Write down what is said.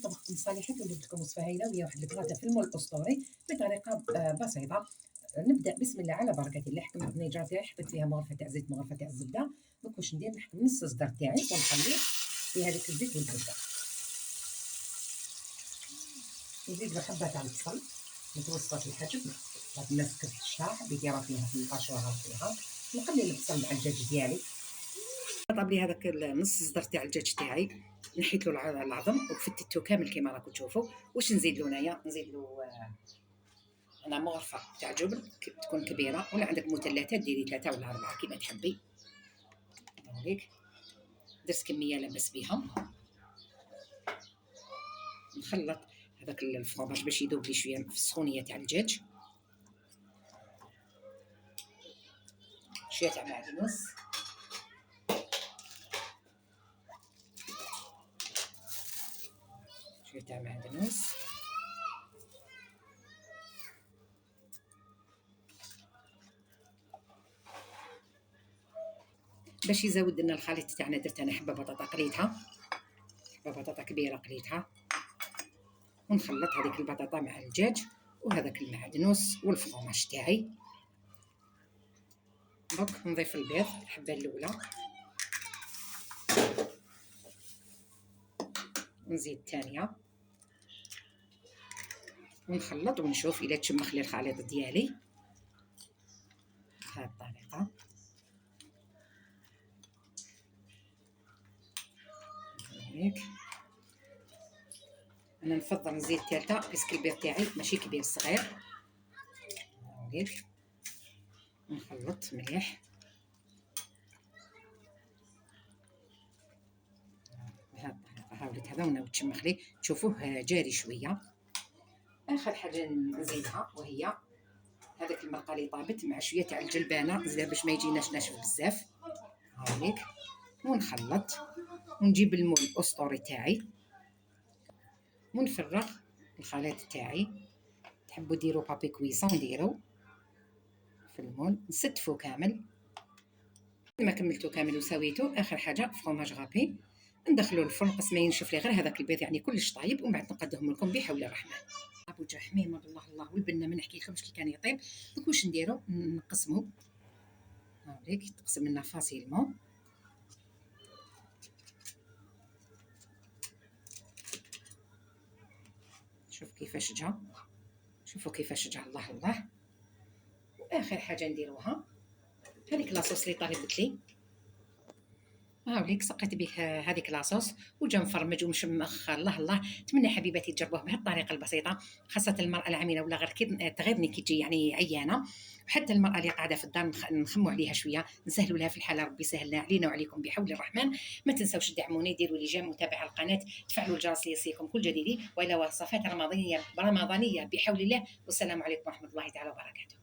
طبختكم الصالحات وجبت لكم وصفة هايلة وهي واحد الكراته في المول الأسطوري بطريقة بسيطة. نبدأ بسم الله على بركة الله. حكمت النيجرة تاعي، حطيت فيها مغرفة تاع زيت مغرفة تاع الزبدة. دوك واش ندير، نحكم نص الصدر تاعي ونخليه في هذاك الزيت والزبدة. نزيد له حبة تاع البصل متوسط الحجم، هاد الناس كتشتاح بديرها فيها في القاشوره فيها. نقلي البصل مع الدجاج ديالي. طاب لي هذاك نص الصدر تاع الدجاج تاعي، نحيت له العظم وفتته كامل كما راكم تشوفوا. واش نزيد له هنايا؟ نزيد له انا مغرفه تاع جبن تكون كبيره، ولا عندك مثلثات ديري 3 ولا 4 كيما تحبي. هاوليك درت كميه لاباس بها. نخلط هذاك الفرماج باش يذوب لي شويه في السخونيه تاع الدجاج. شويه تاع معدنوس، شويه تاع معدنوس، باش يزود لنا الخليط تاعنا. درت انا حبه بطاطا قليتها، حبه بطاطا كبيره قليتها، ونخلط هذيك البطاطا مع الدجاج وهذاك المعدنوس والفرماج تاعي. دونك نضيف البيض الحبه الاولى، ونزيد الثانيه، ونخلط ونشوف الا تشمخ لي الخليط ديالي بهذه الطريقه. هيك انا نفضل نزيد الثالثه باسكو البيض تاعي ماشي كبير صغير. هيك نخلط مليح بهذه الطريقه. هاوليك هذا وناوي تشمخ لي، تشوفوه جاري شويه. اخر حاجه نزيدها وهي هذاك المرقه اللي طابت مع شويه تاع الجلبانه، نزيدها باش ما يجيناش ناشف بزاف. هاوليك ونخلط ونجيب المول الاسطوري تاعي ونفرغ الخليط تاعي. تحبوا ديروا بابي كويسون نديرو في المول، نستفو كامل. ما كملتو كامل وسويتو، اخر حاجه فرماج غابي ندخلو الفرن قسم ما ينشف لي غير هذاك البيض، يعني كلش طايب. ومن بعد نقدمهم لكم بحول الرحمن. ابو جحميم الله الله، والبنه ما نحكيلكمش كي كان يطيب. دوك واش نديرو، نقسمو. هاوليك تقسم لنا فاسيلمون. شوف كيفاش جا، شوفوا كيفاش جا الله الله. واخر حاجه نديروها هذيك لاصوص اللي طالبت لي. هاوليك سقيت به هذيك لاصوص وجا مفرمج ومشمخ الله الله. نتمنى حبيباتي تجربوه بهذه الطريقه البسيطه، خاصه المراه العامله ولا غير كي تغيرني كي تجي يعني عيانه، وحتى المراه اللي قاعده في الدار نخموا عليها شويه، نسهلوا لها في الحاله. ربي يسهلنا علينا وعليكم بحول الرحمن. ما تنسوش تدعموني، ديروا لي جيم، متابعه القناه، تفعلوا الجرس ليصلكم كل جديد، والى وصفات رمضانيه بحول الله. والسلام عليكم ورحمه الله تعالى وبركاته.